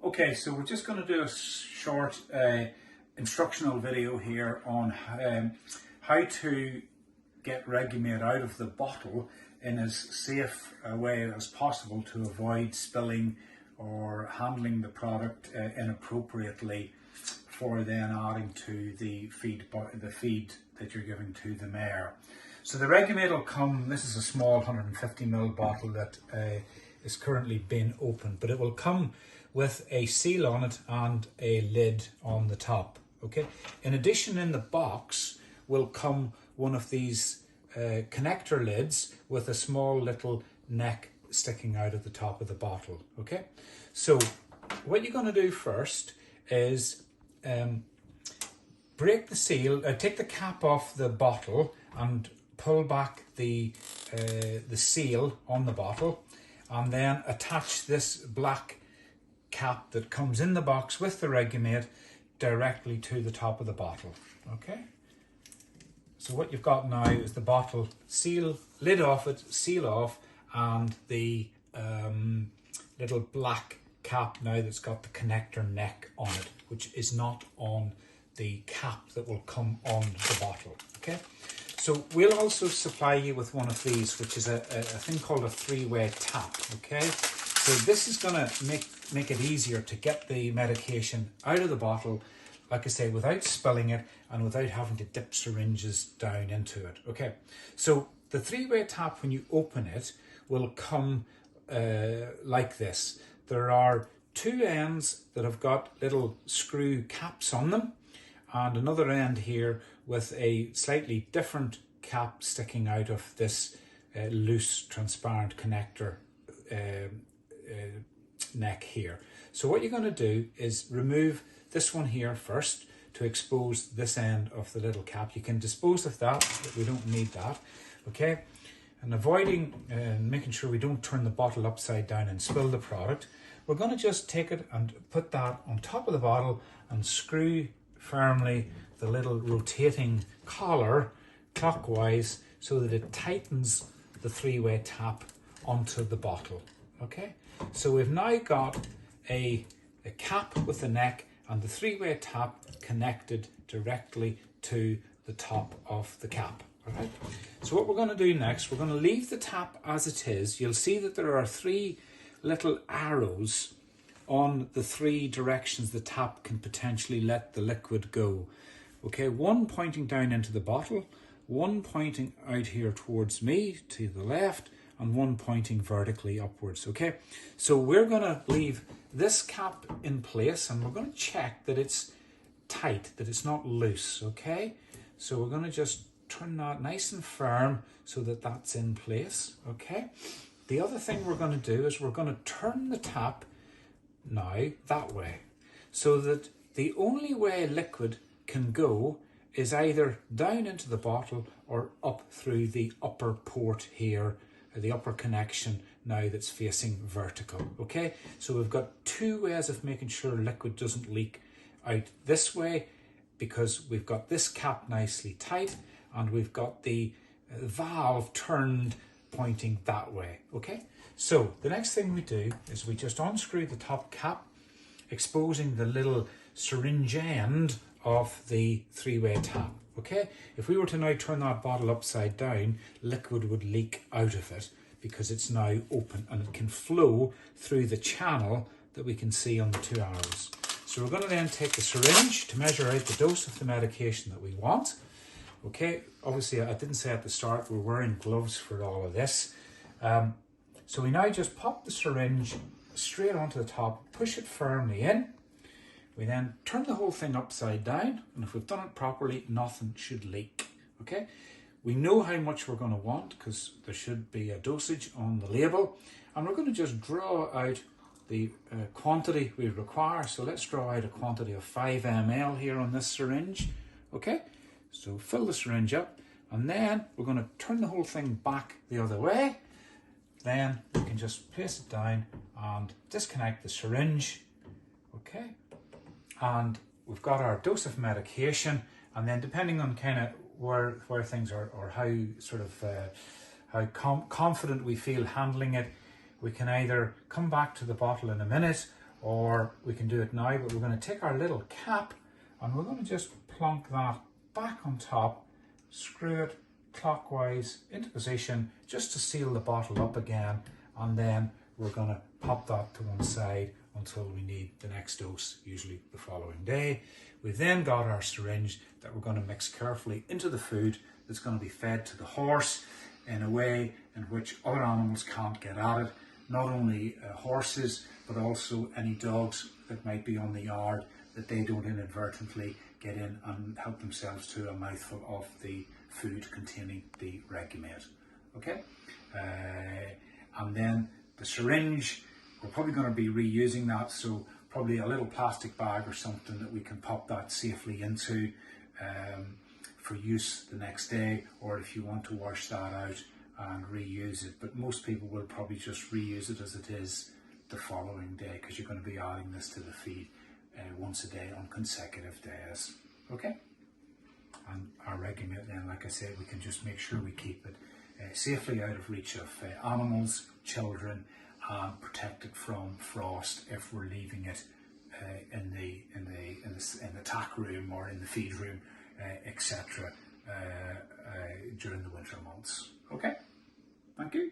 Okay, so we're just going to do a short instructional video here on how to get Regumate out of the bottle in as safe a way as possible to avoid spilling or handling the product inappropriately for then adding to the feed that you're giving to the mare. So the Regumate will come, this is a small 150ml bottle that is currently being opened, but it will come with a seal on it and a lid on the top. Okay. In addition, in the box will come one of these connector lids with a small little neck sticking out of the top of the bottle. Okay. So what you're going to do first is break the seal, take the cap off the bottle and pull back the seal on the bottle, and then attach this black cap that comes in the box with the Regumate directly to the top of the bottle. Okay, so what you've got now is the bottle seal, lid off it, seal off, and the little black cap now that's got the connector neck on it, which is not on the cap that will come on the bottle. Okay, so we'll also supply you with one of these, which is a thing called a three-way tap. Okay, so this is going to make it easier to get the medication out of the bottle, like I say, without spilling it and without having to dip syringes down into it. Okay, so the three-way tap, when you open it, will come like this. There are two ends that have got little screw caps on them, and another end here with a slightly different cap sticking out of this loose transparent connector neck here. So what you're going to do is remove this one here first to expose this end of the little cap. You can dispose of that, but we don't need that. Okay, and avoiding making sure we don't turn the bottle upside down and spill the product, we're going to just take it and put that on top of the bottle and screw firmly the little rotating collar clockwise so that it tightens the three-way tap onto the bottle. Okay, so we've now got a cap with the neck and the three-way tap connected directly to the top of the cap. All right, so what we're going to do next, we're going to leave the tap as it is. You'll see that there are three little arrows on the three directions the tap can potentially let the liquid go. Okay, one pointing down into the bottle, one pointing out here towards me to the left, and one pointing vertically upwards. Okay, so we're going to leave this cap in place and we're going to check that it's tight, that it's not loose. Okay, so we're going to just turn that nice and firm so that that's in place. Okay, the other thing we're going to do is we're going to turn the tap now that way, so that the only way liquid can go is either down into the bottle or up through the upper port here, the upper connection now that's facing vertical. Okay, so we've got two ways of making sure liquid doesn't leak out this way, because we've got this cap nicely tight and we've got the valve turned pointing that way. Okay, so the next thing we do is we just unscrew the top cap, exposing the little syringe end of the three-way tap. Okay, if we were to now turn that bottle upside down, liquid would leak out of it because it's now open and it can flow through the channel that we can see on the two arrows. So we're going to then take the syringe to measure out the dose of the medication that we want. Okay, obviously I didn't say at the start we're wearing gloves for all of this. So we now just pop the syringe straight onto the top, push it firmly in. We then turn the whole thing upside down, and if we've done it properly, nothing should leak. Okay, we know how much we're going to want because there should be a dosage on the label, and we're going to just draw out the quantity we require. So let's draw out a quantity of 5 ml here on this syringe. Okay, so fill the syringe up, and then we're going to turn the whole thing back the other way. Then we can just place it down and disconnect the syringe. Okay, and we've got our dose of medication, and then depending on kind of where things are, or how sort of how confident we feel handling it, we can either come back to the bottle in a minute, or we can do it now, but we're going to take our little cap and we're going to just plonk that back on top, screw it clockwise into position just to seal the bottle up again, and then we're going to pop that to one side until we need the next dose, usually the following day. We've then got our syringe that we're going to mix carefully into the food that's going to be fed to the horse in a way in which other animals can't get at it. Not only horses, but also any dogs that might be on the yard, that they don't inadvertently get in and help themselves to a mouthful of the food containing the Regumate. Okay, and then the syringe, we're probably going to be reusing that, so probably a little plastic bag or something that we can pop that safely into for use the next day, or if you want to wash that out and reuse it. But most people will probably just reuse it as it is the following day, because you're going to be adding this to the feed once a day on consecutive days. Okay, and our Regumate then, like I said, we can just make sure we keep it safely out of reach of animals, children, and protect it from frost if we're leaving it in the tack room or in the feed room, etc. During the winter months. Okay, thank you.